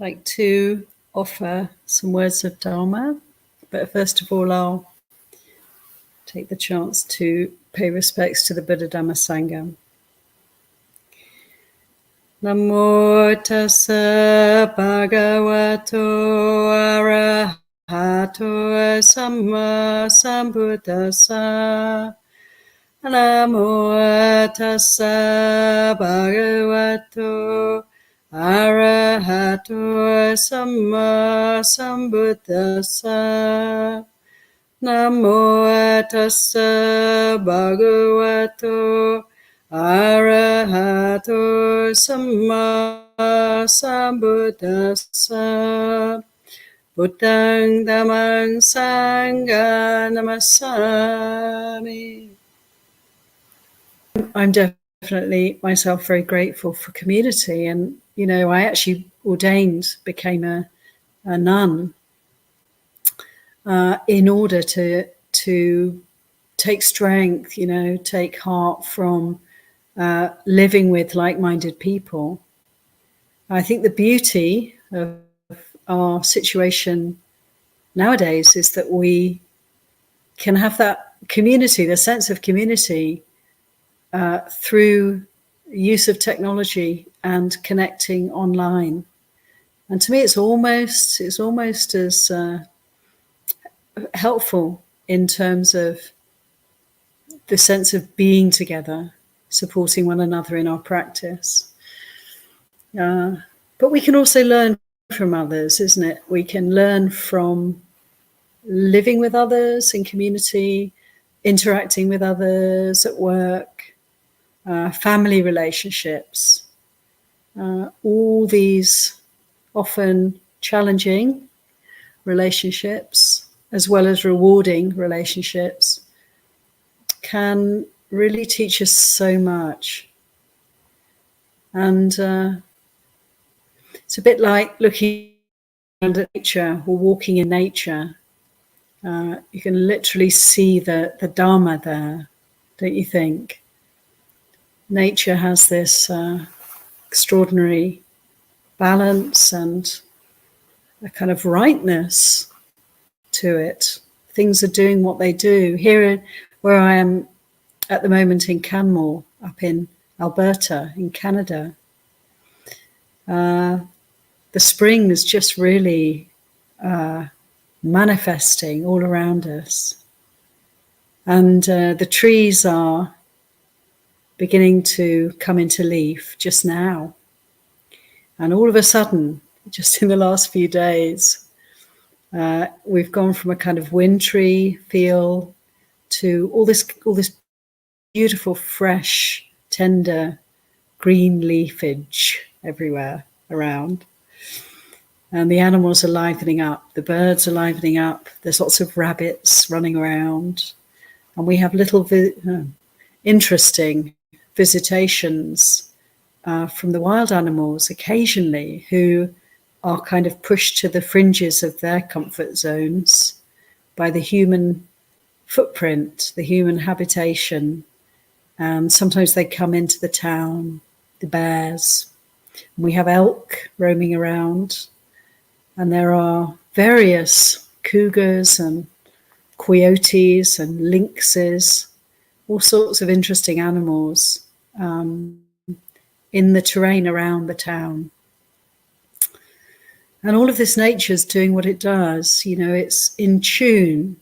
like to offer some words of Dhamma, but first of all I'll take the chance to pay respects to the Buddha Dhamma Sangha. Namo tassa bhagavato arahato samma sambuddhassa. Namo tassa bhagavato arahato samma sambuddhassa. Namo tassa bhagavato arahato samma sambuddhassa. Buddhaṃ dhammāṃ saṅghāṃ namasāmi. I'm definitely myself very grateful for community, and I actually became a nun in order to take strength, take heart from living with like-minded people. I think the beauty of our situation nowadays is that we can have that community, the sense of community, through use of technology and connecting online. And to me, it's almost as helpful in terms of the sense of being together, supporting one another in our practice. But we can also learn from others, isn't it? We can learn from living with others in community, interacting with others at work, family relationships, all these often challenging relationships, as well as rewarding relationships, can really teach us so much. And it's a bit like looking at nature or walking in nature. You can literally see the Dhamma there, don't you think? Nature has this extraordinary balance and a kind of rightness to it. Things are doing what they do. Here where I am at the moment in Canmore, up in Alberta, in Canada, the spring is just really manifesting all around us. And the trees are beginning to come into leaf just now. And all of a sudden, just in the last few days, we've gone from a kind of wintry feel to all this beautiful, fresh, tender green leafage everywhere around. And the animals are livening up, the birds are livening up, there's lots of rabbits running around, and we have little interesting visitations from the wild animals occasionally, who are kind of pushed to the fringes of their comfort zones by the human footprint, the human habitation. And sometimes they come into the town, the bears. We have elk roaming around, and there are various cougars and coyotes and lynxes, all sorts of interesting animals in the terrain around the town. And all of this nature is doing what it does. It's in tune.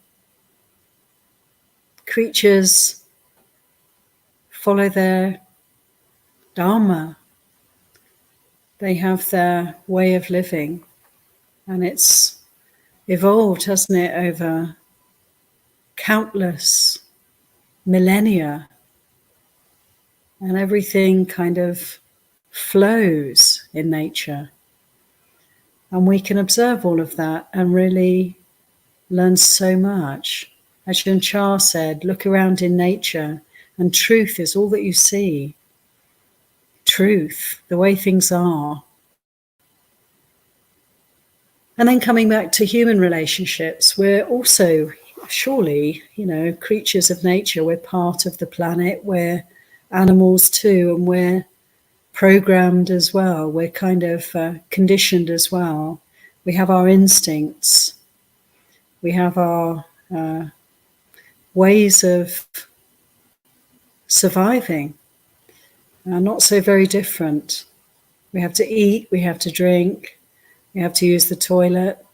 Creatures follow their Dhamma. They have their way of living. And it's evolved, hasn't it, over countless millennia. And everything kind of flows in nature. And we can observe all of that and really learn so much. As Ajahn Chah said, look around in nature and truth is all that you see. Truth, the way things are. And then coming back to human relationships, we're also surely, creatures of nature. We're part of the planet, we're animals too, and we're programmed as well. We're kind of conditioned as well. We have our instincts. We have our ways of surviving. Not so very different. We have to eat, we have to drink, we have to use the toilet,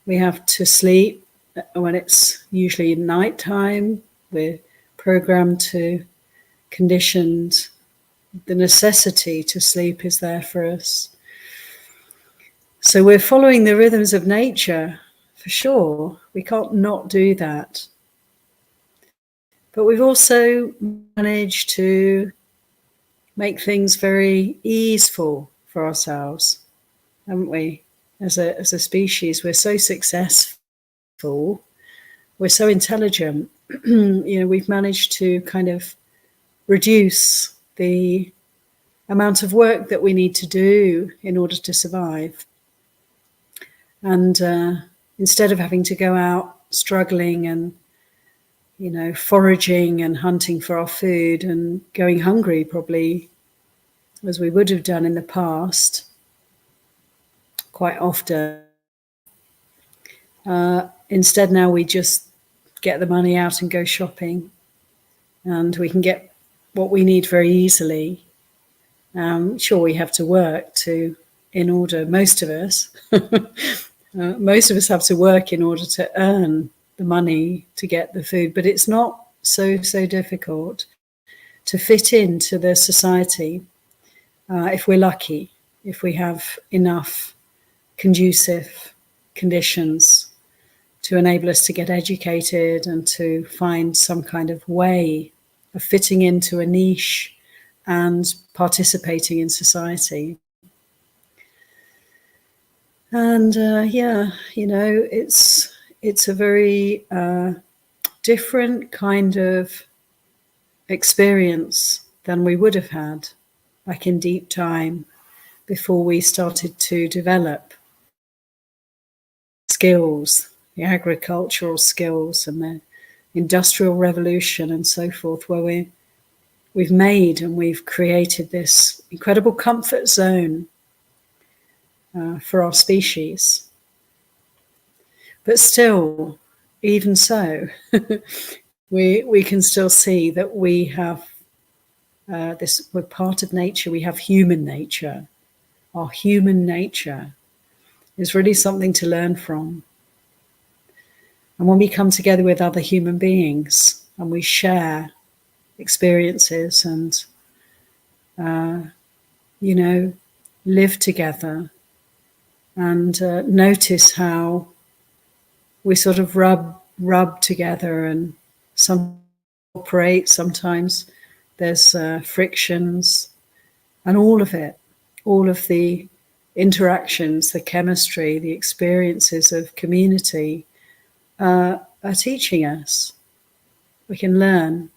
we have to sleep when it's usually night time. We're programmed to, conditioned. The necessity to sleep is there for us. So we're following the rhythms of nature, for sure. We can't not do that. But we've also managed to make things very easeful for ourselves, haven't we? As a species, we're so successful, we're so intelligent. We've managed to kind of reduce the amount of work that we need to do in order to survive. And instead of having to go out struggling and, foraging and hunting for our food and going hungry probably, as we would have done in the past, quite often. Instead now we just get the money out and go shopping, and we can get what we need very easily. Sure, we have to work in order, most of us, most of us have to work in order to earn the money to get the food, but it's not so difficult to fit into the society if we're lucky, if we have enough conducive conditions to enable us to get educated and to find some kind of way of fitting into a niche and participating in society. And it's a very different kind of experience than we would have had back in deep time before we started to develop skills, the agricultural skills and the industrial revolution and so forth, where we've made and we've created this incredible comfort zone for our species. But still, even so, we can still see that we have we're part of nature. We have human nature. Our human nature is really something to learn from. And when we come together with other human beings and we share experiences and, live together and notice how we sort of rub together and some operate, sometimes there's frictions, and all of it, all of the interactions, the chemistry, the experiences of community are teaching us. We can learn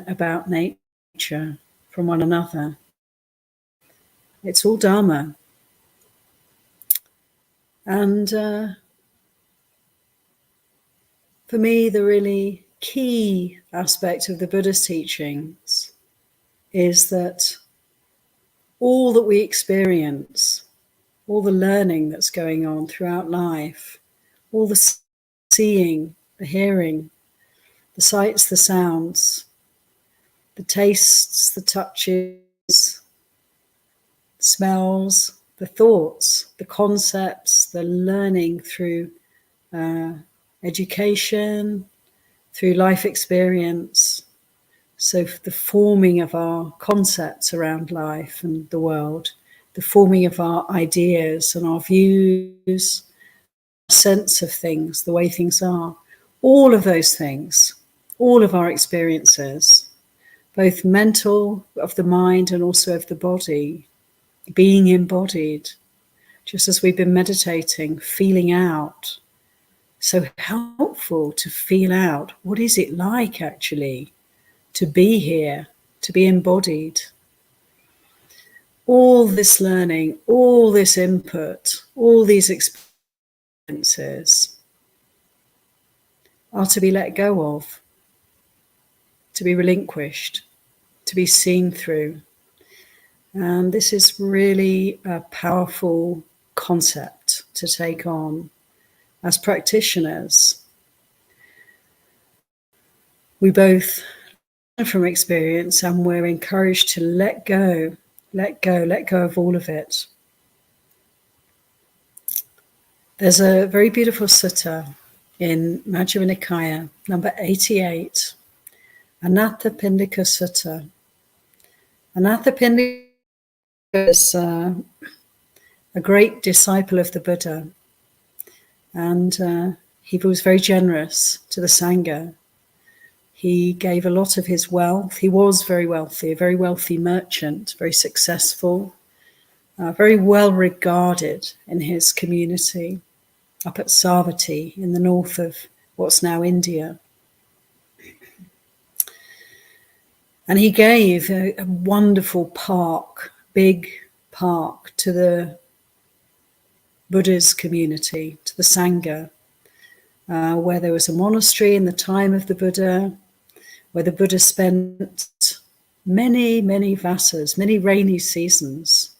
about nature from one another. It's all Dhamma. And for me, the really key aspect of the Buddhist teachings is that all that we experience, all the learning that's going on throughout life, all the seeing, the hearing, the sights, the sounds, the tastes, the touches, smells, the thoughts, the concepts, the learning through education, through life experience. So the forming of our concepts around life and the world, the forming of our ideas and our views, our sense of things, the way things are, all of those things, all of our experiences, both mental, of the mind and also of the body, being embodied, just as we've been meditating, feeling out. So helpful to feel out. What is it like actually to be here, to be embodied? All this learning, all this input, all these experiences are to be let go of, to be relinquished, to be seen through. And this is really a powerful concept to take on as practitioners. We both learn from experience, and we're encouraged to let go of all of it. There's a very beautiful sutta in Majjhima Nikaya, number 88, Anāthapiṇḍika Sutta. Anathapindika is a great disciple of the Buddha, and he was very generous to the Sangha. He gave a lot of his wealth. He was very wealthy, a very wealthy merchant, very successful, very well regarded in his community up at Savatthi in the north of what's now India. And he gave a wonderful park, big park, to the Buddha's community, to the Sangha, where there was a monastery in the time of the Buddha, where the Buddha spent many, many vasas, many rainy seasons.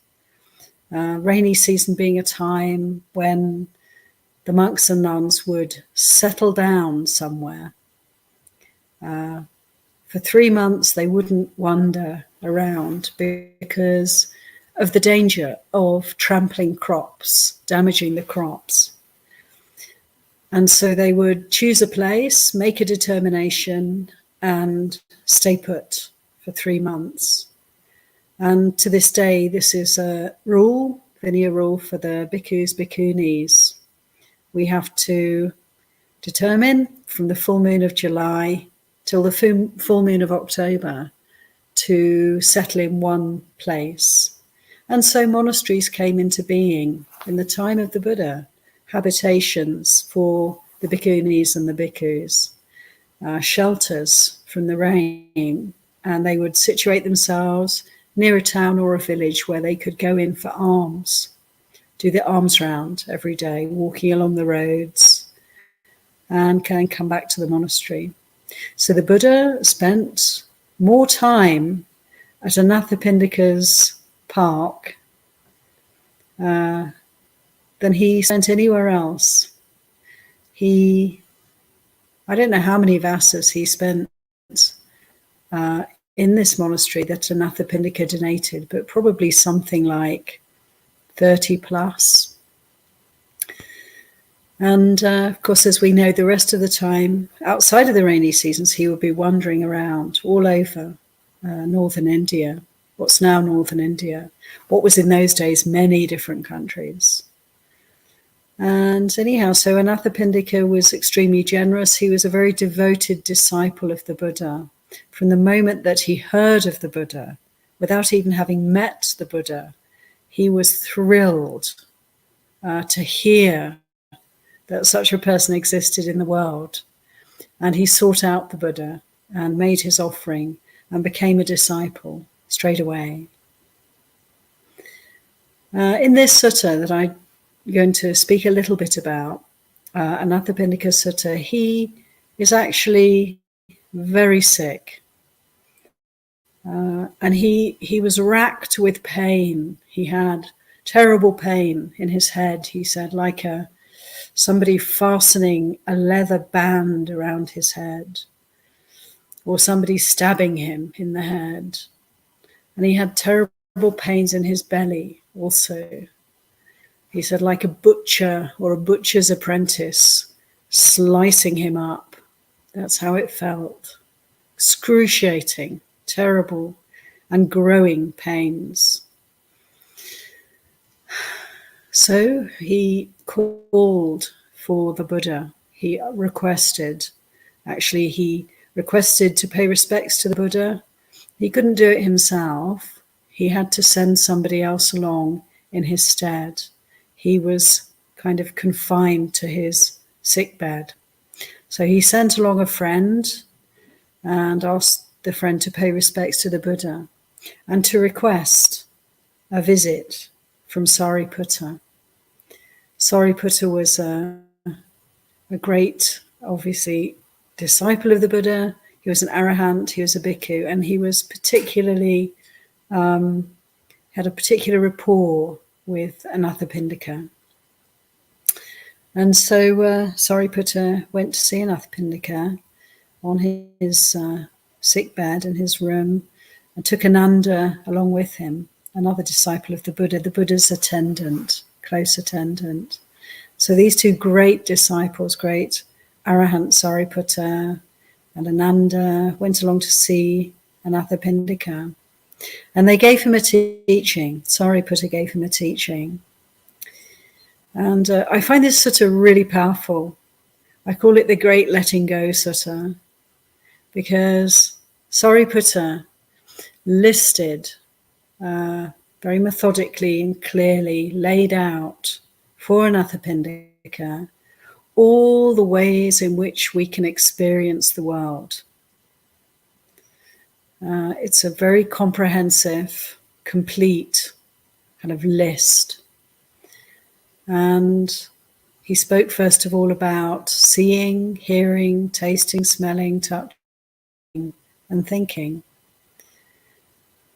Rainy season being a time when the monks and nuns would settle down somewhere. For 3 months, they wouldn't wander around because of the danger of trampling crops, damaging the crops. And so they would choose a place, make a determination, and stay put for 3 months. And to this day, this is a rule, linear rule for the bhikkhus, bhikkhunis. We have to determine from the full moon of July till the full moon of October to settle in one place. And so monasteries came into being in the time of the Buddha, habitations for the bhikkhunis and the bhikkhus, shelters from the rain, and they would situate themselves near a town or a village where they could go in for alms, do the alms round every day, walking along the roads, and can come back to the monastery. So the Buddha spent more time at Anathapindika's park than he spent anywhere else. I don't know how many vasas he spent in this monastery that Anathapindika donated, but probably something like 30 plus. And of course, as we know, the rest of the time, outside of the rainy seasons, he would be wandering around all over northern India, what's now northern India, what was in those days many different countries. And anyhow, so Anathapindika was extremely generous. He was a very devoted disciple of the Buddha. From the moment that he heard of the Buddha, without even having met the Buddha, he was thrilled to hear that such a person existed in the world. And he sought out the Buddha and made his offering and became a disciple straight away. In this sutta that I'm going to speak a little bit about, Anāthapiṇḍika Sutta, he is actually very sick. And he was racked with pain. He had terrible pain in his head, he said, like somebody fastening a leather band around his head, or somebody stabbing him in the head. And he had terrible pains in his belly also. He said, like a butcher or a butcher's apprentice slicing him up. That's how it felt. Excruciating, terrible, and growing pains. So he called for the Buddha. He requested to pay respects to the Buddha. He couldn't do it himself. He had to send somebody else along in his stead. He was kind of confined to his sickbed. So he sent along a friend and asked the friend to pay respects to the Buddha and to request a visit from Sāriputta. Sāriputta was a great, obviously, disciple of the Buddha. He was an arahant, he was a bhikkhu, and he was particularly, had a particular rapport with Anathapindika. And so Sāriputta went to see Anathapindika on his sick bed in his room, and took Ananda along with him, another disciple of the Buddha's attendant, close attendant. So these two great disciples, great Arahant Sāriputta and Ananda, went along to see Anathapindika. And they gave him a teaching. Sāriputta gave him a teaching. And I find this sutta really powerful. I call it the Great Letting Go Sutta, because Sāriputta listed, very methodically and clearly laid out for Anathapindika all the ways in which we can experience the world. It's a very comprehensive, complete kind of list. And he spoke first of all about seeing, hearing, tasting, smelling, touching, and thinking.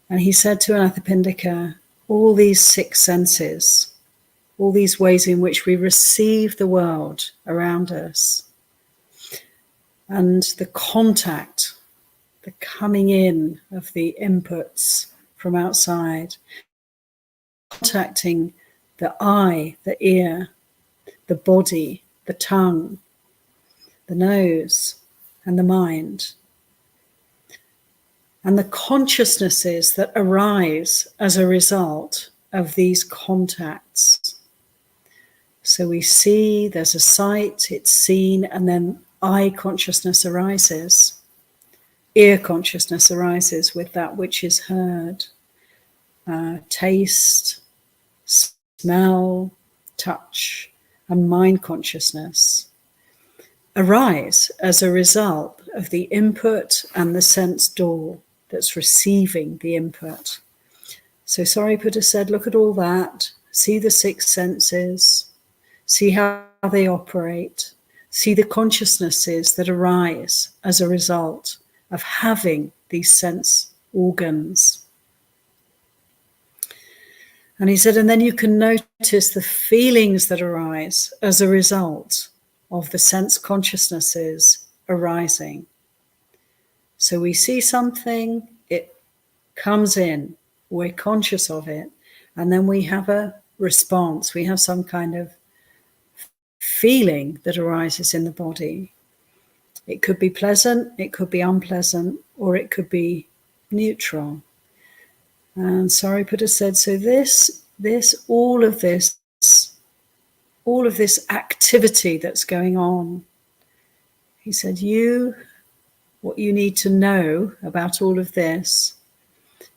And he said to Anathapindika, all these six senses, all these ways in which we receive the world around us, and the contact, the coming in of the inputs from outside, contacting the eye, the ear, the body, the tongue, the nose, and the mind, and the consciousnesses that arise as a result of these contacts. So we see, there's a sight, it's seen, and then eye consciousness arises. Ear consciousness arises with that which is heard. Taste, smell, touch, and mind consciousness arise as a result of the input and the sense door that's receiving the input. So Sāriputta said, look at all that, see the six senses, see how they operate, see the consciousnesses that arise as a result of having these sense organs. And he said, and then you can notice the feelings that arise as a result of the sense consciousnesses arising. So we see something, it comes in, we're conscious of it, and then we have a response, we have some kind of feeling that arises in the body. It could be pleasant, it could be unpleasant, or it could be neutral. And Sāriputta said, so all of this activity that's going on, he said, what you need to know about all of this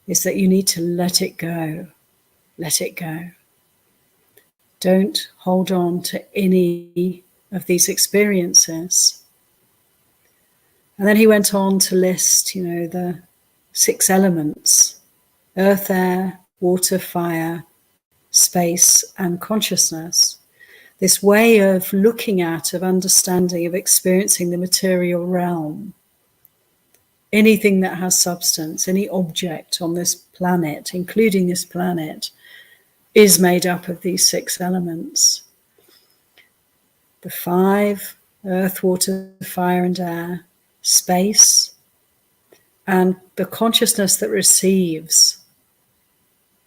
is that you need to let it go. Let it go. Don't hold on to any of these experiences. And then he went on to list, the 6 elements: earth, air, water, fire, space, and consciousness. This way of looking at, of understanding, of experiencing the material realm. Anything that has substance, any object on this planet, including this planet, is made up of these 6 elements. The 5, earth, water, fire, and air, space, and the consciousness that receives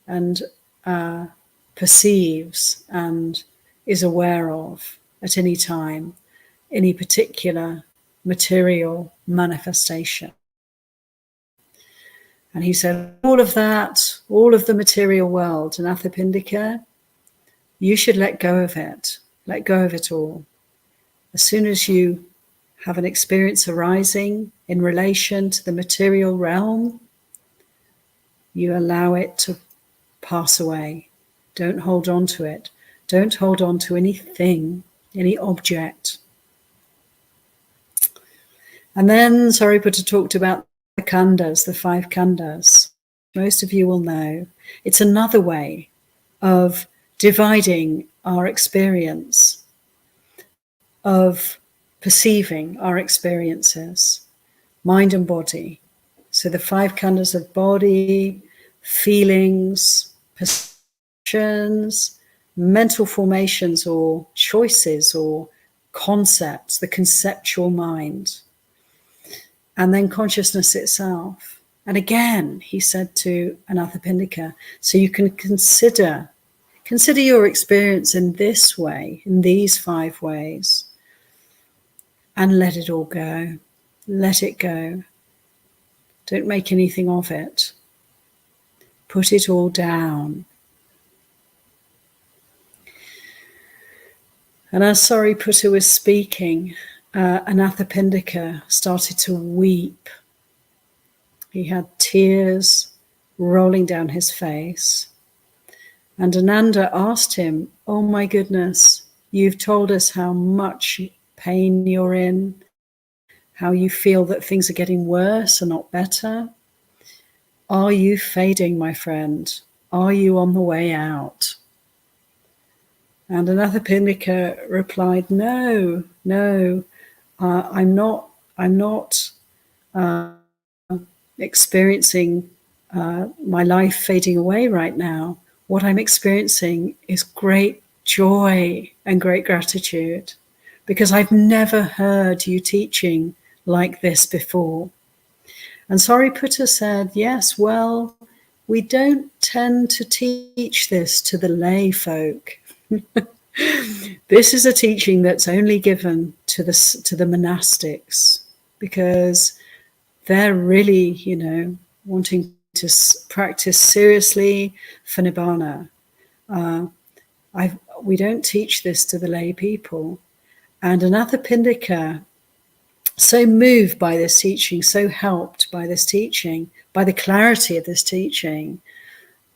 and perceives and is aware of at any time any particular material manifestation. And he said, all of that, all of the material world, Anathapindika, you should let go of it. Let go of it all. As soon as you have an experience arising in relation to the material realm, you allow it to pass away. Don't hold on to it. Don't hold on to anything, any object. And then Sāriputta talked about the khandhas, the 5 khandhas. Most of you will know. It's another way of dividing our experience, of perceiving our experiences, mind and body. So the 5 khandhas of body, feelings, perceptions, mental formations or choices or concepts, the conceptual mind, and then consciousness itself. And again, he said to Anathapindika, so you can consider your experience in this way, in these 5 ways, and let it all go. Let it go. Don't make anything of it. Put it all down. And as Sāriputta was speaking, Anathapindika started to weep. He had tears rolling down his face. And Ananda asked him, oh my goodness, you've told us how much pain you're in, how you feel that things are getting worse and not better. Are you fading, my friend? Are you on the way out? And Anathapindika replied, no, I'm not experiencing my life fading away right now. What I'm experiencing is great joy and great gratitude, because I've never heard you teaching like this before. And Sāriputta said, yes, well, we don't tend to teach this to the lay folk. This is a teaching that's only given to the monastics, because they're really, wanting to practice seriously for nibbana. We don't teach this to the lay people. And Anathapindika, so moved by this teaching, so helped by this teaching, by the clarity of this teaching,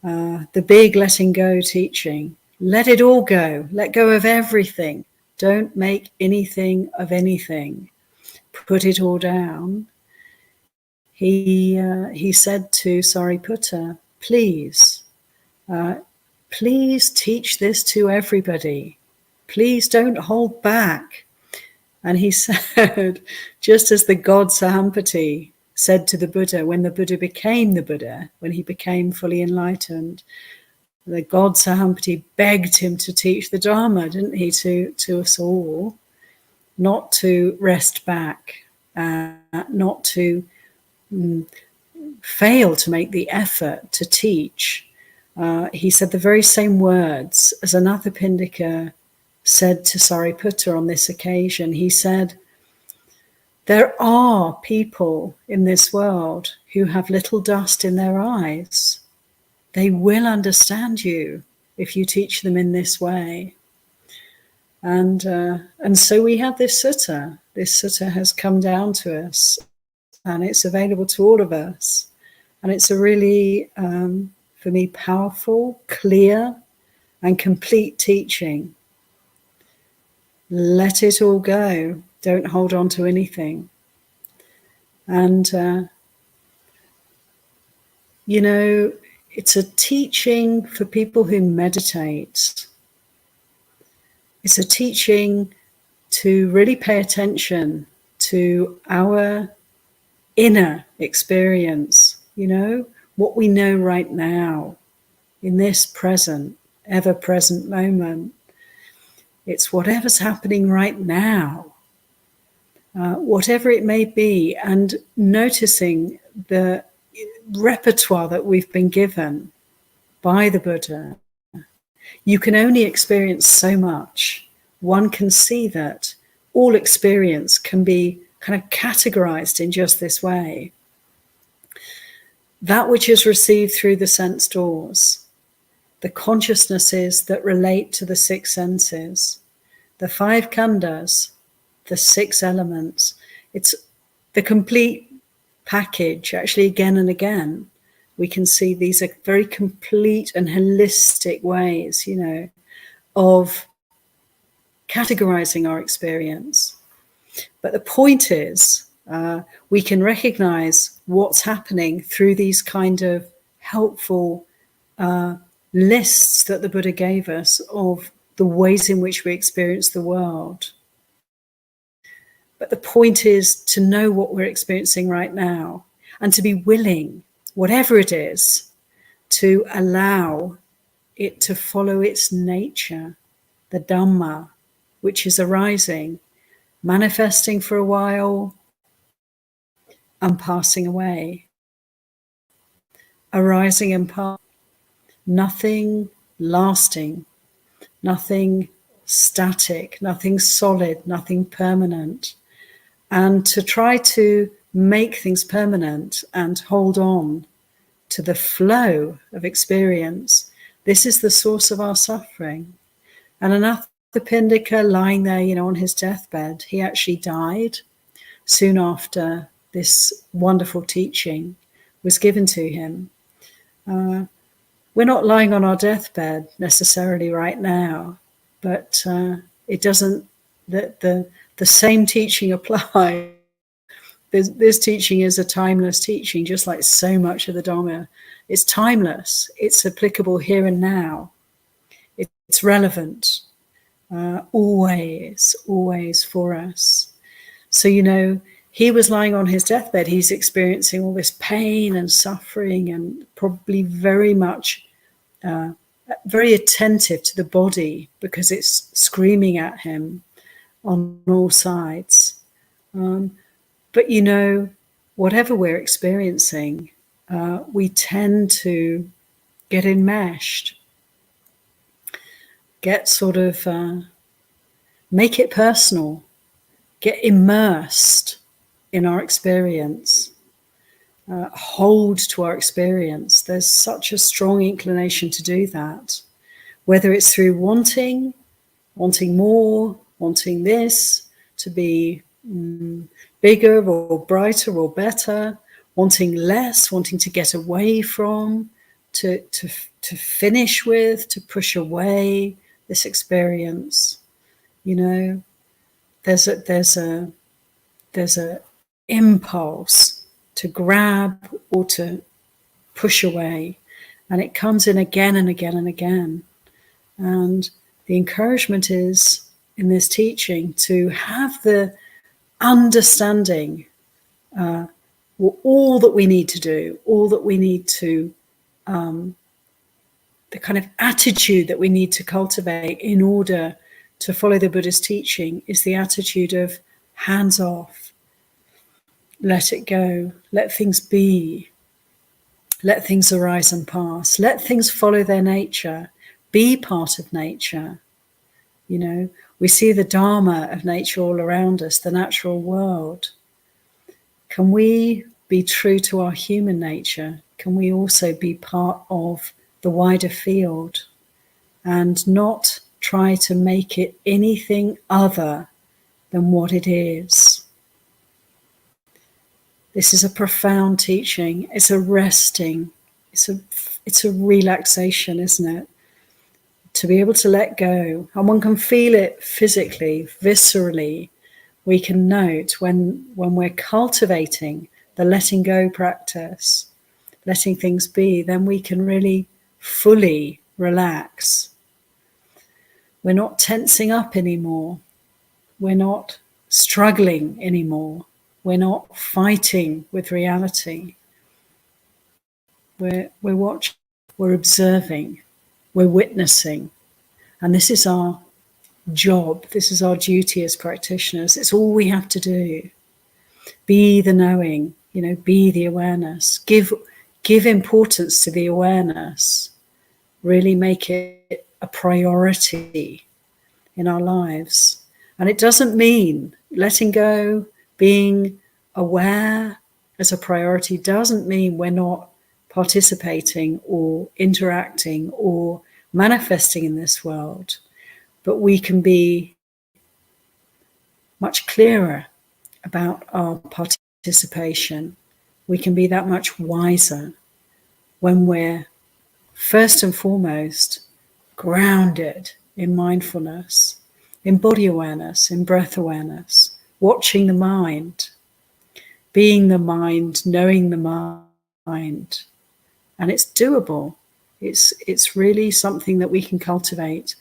the big letting go teaching, let it all go, let go of everything, don't make anything of anything, put it all down. He said to Sāriputta, please teach this to everybody. Please don't hold back. And he said, just as the god Sahampati said to the Buddha, when the Buddha became the Buddha, when he became fully enlightened, the god Sahampati begged him to teach the Dhamma, didn't he, to us all, not to rest back, not to fail to make the effort to teach. He said the very same words as Anathapindika said to Sāriputta on this occasion. He said, there are people in this world who have little dust in their eyes. They will understand you if you teach them in this way. And so we have this sutta. This sutta has come down to us, and it's available to all of us. And it's a really, for me, powerful, clear, and complete teaching. Let it all go. Don't hold on to anything. And, it's a teaching for people who meditate. It's a teaching to really pay attention to our inner experience, what we know right now, in this present, ever-present moment. It's whatever's happening right now, whatever it may be, and noticing the repertoire that we've been given by the Buddha. You can only experience so much. One can see that all experience can be kind of categorized in just this way. That which is received through the sense doors, the consciousnesses that relate to the 6 senses, the 5 khandhas, the 6 elements. It's the complete package. Actually, again and again, we can see these are very complete and holistic ways, of categorizing our experience. But the point is, we can recognize what's happening through these kind of helpful lists that the Buddha gave us of the ways in which we experience the world. But the point is to know what we're experiencing right now, and to be willing, whatever it is, to allow it to follow its nature, the Dhamma, which is arising, manifesting for a while, and passing away. Arising and passing, nothing lasting, nothing static, nothing solid, nothing permanent. And to try to make things permanent and hold on to the flow of experience, this is the source of our suffering. And Anathapindika, lying there, on his deathbed, he actually died soon after this wonderful teaching was given to him. We're not lying on our deathbed necessarily right now, but it doesn't, the same teaching applies. This teaching is a timeless teaching, just like so much of the Dhamma. It's timeless. It's applicable here and now. It's relevant, always for us. So, he was lying on his deathbed. He's experiencing all this pain and suffering, and probably very much, very attentive to the body because it's screaming at him on all sides. But whatever we're experiencing, we tend to get enmeshed, get sort of, make it personal, get immersed in our experience, hold to our experience. There's such a strong inclination to do that, whether it's through wanting more, wanting this to be bigger or brighter or better, wanting less, wanting to get away from, to finish with, to push away this experience. There's a impulse to grab or to push away, and it comes in again and again and again. And the encouragement is in this teaching to have the understanding, all that we need to do, all that we need to, the kind of attitude that we need to cultivate in order to follow the Buddhist teaching is the attitude of hands off, let it go, let things be, let things arise and pass, let things follow their nature, be part of nature. We see the Dharma of nature all around us, the natural world. Can we be true to our human nature? Can we also be part of the wider field and not try to make it anything other than what it is? This is a profound teaching. It's a resting. It's a relaxation, isn't it? To be able to let go. And one can feel it physically, viscerally. We can note when we're cultivating the letting go practice, letting things be, then we can really fully relax. We're not tensing up anymore. We're not struggling anymore. We're not fighting with reality. We're watching, we're observing, we're witnessing. And this is our job. This is our duty as practitioners. It's all we have to do. Be the knowing, be the awareness. Give importance to the awareness. Really make it a priority in our lives. And it doesn't mean letting go, being aware as a priority doesn't mean we're not participating or interacting or manifesting in this world. But we can be much clearer about our participation. We can be that much wiser when we're first and foremost grounded in mindfulness, in body awareness, in breath awareness, watching the mind, being the mind, knowing the mind. And it's doable. It's really something that we can cultivate.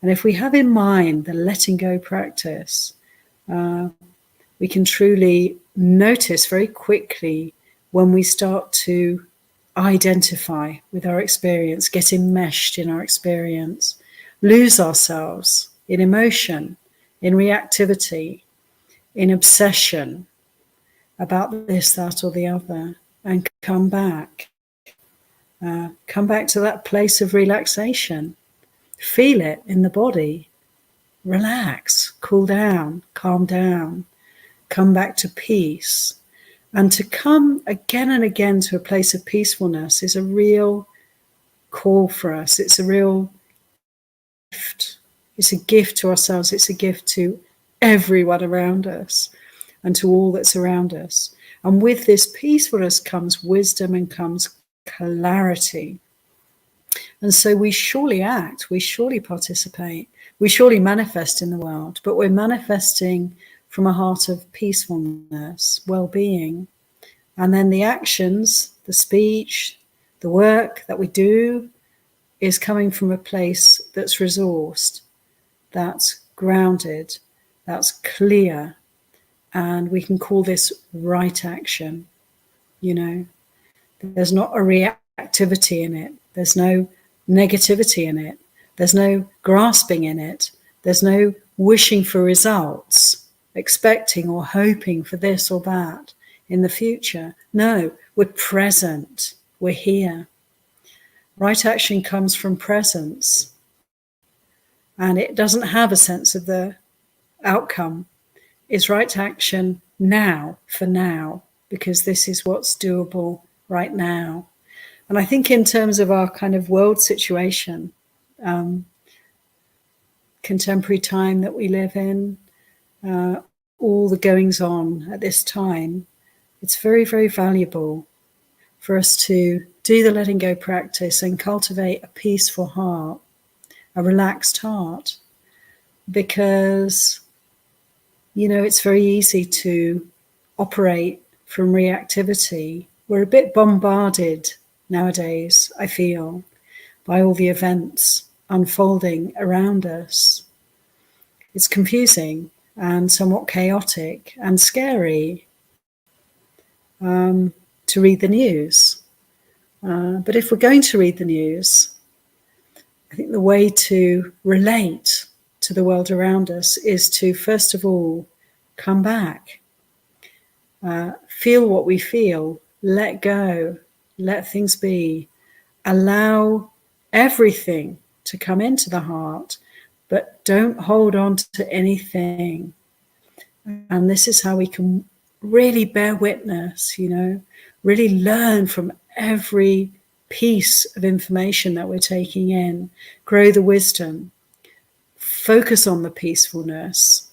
And if we have in mind the letting go practice, we can truly notice very quickly when we start to identify with our experience, get enmeshed in our experience, lose ourselves in emotion, in reactivity, in obsession about this, that, or the other, and come back to that place of relaxation. Feel it in the body. Relax, cool down, calm down, come back to peace. And to come again and again to a place of peacefulness is a real call for us. It's a real gift. It's a gift to ourselves. It's a gift to everyone around us and to all that's around us. And with this peacefulness comes wisdom and comes clarity. And so we surely act, we surely participate, we surely manifest in the world, but we're manifesting from a heart of peacefulness, well-being. And then the actions, the speech, the work that we do is coming from a place that's resourced, that's grounded, that's clear. And we can call this right action. You know, there's not a reactivity in it. There's no negativity in it. There's no grasping in it. There's no wishing for results, expecting or hoping for this or that in the future. No, we're present. We're here. Right action comes from presence. And it doesn't have a sense of the outcome. It's right action now, for now, because this is what's doable right now. And I think in terms of our kind of world situation, contemporary time that we live in, all the goings on at this time, it's very, very valuable for us to do the letting go practice and cultivate a peaceful heart, a relaxed heart, because, you know, it's very easy to operate from reactivity. We're a bit bombarded nowadays, I feel, by all the events unfolding around us. It's confusing and somewhat chaotic and scary to read the news. But if we're going to read the news, I think the way to relate to the world around us is to, first of all, come back, feel what we feel, let go, let things be, allow everything to come into the heart, but don't hold on to anything. And this is how we can really bear witness, you know, really learn from every piece of information that we're taking in, grow the wisdom, focus on the peacefulness,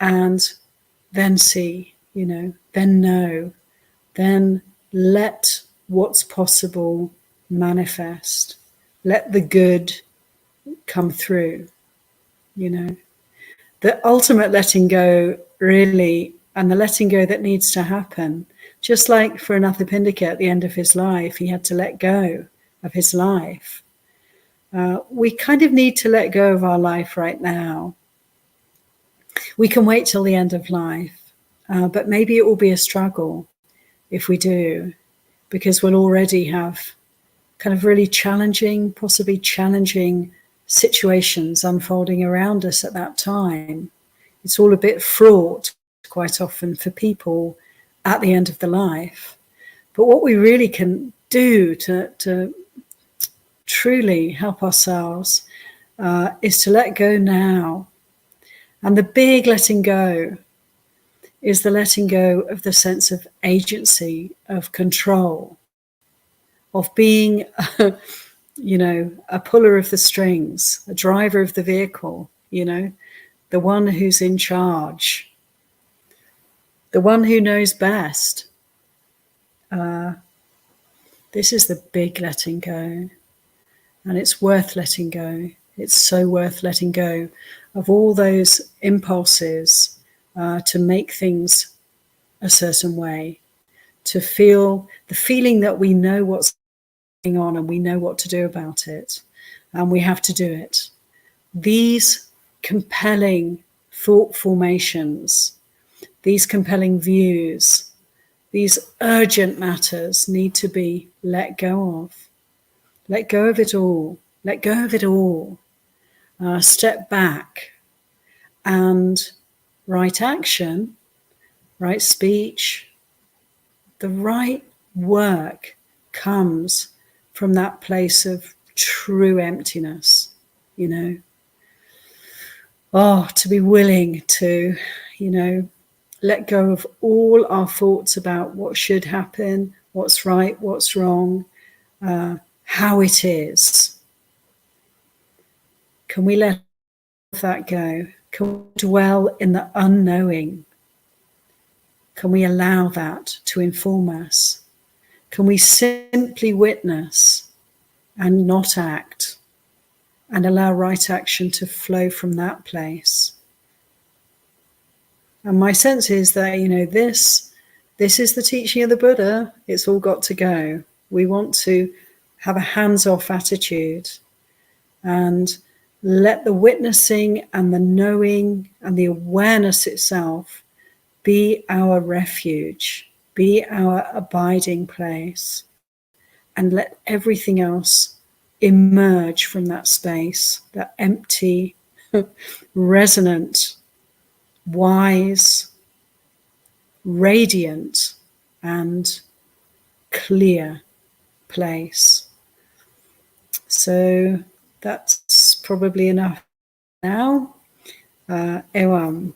and then see, you know, then know, then let what's possible manifest. Let the good come through, you know. The ultimate letting go, really, and the letting go that needs to happen, just like for Anathapindika at the end of his life, he had to let go of his life. We kind of need to let go of our life right now. We can wait till the end of life, but maybe it will be a struggle if we do, because we'll already have kind of really challenging, possibly challenging situations unfolding around us at that time. It's all a bit fraught quite often for people at the end of the life. But what we really can do to truly help ourselves is to let go now. And the big letting go is the letting go of the sense of agency, of control, of being, you know, a puller of the strings, a driver of the vehicle, you know, the one who's in charge, the one who knows best. This is the big letting go. And it's worth letting go. It's so worth letting go of all those impulses to make things a certain way, to feel the feeling that we know what's going on and we know what to do about it, and we have to do it. These compelling thought formations, these compelling views, These urgent matters need to be let go of. Let go of it all. Let go of it all. Step back, and right action, right speech, the right work comes from that place of true emptiness, you know. Oh, to be willing to, you know, let go of all our thoughts about what should happen, what's right, what's wrong, how it is. Can we let that go? Can we dwell in the unknowing? Can we allow that to inform us? Can we simply witness and not act, and allow right action to flow from that place? And my sense is that, you know, this is the teaching of the Buddha. It's all got to go. We want to have a hands-off attitude and let the witnessing and the knowing and the awareness itself be our refuge, be our abiding place, and let everything else emerge from that space, that empty, resonant, wise, radiant, and clear place. So that's probably enough now. Ewam.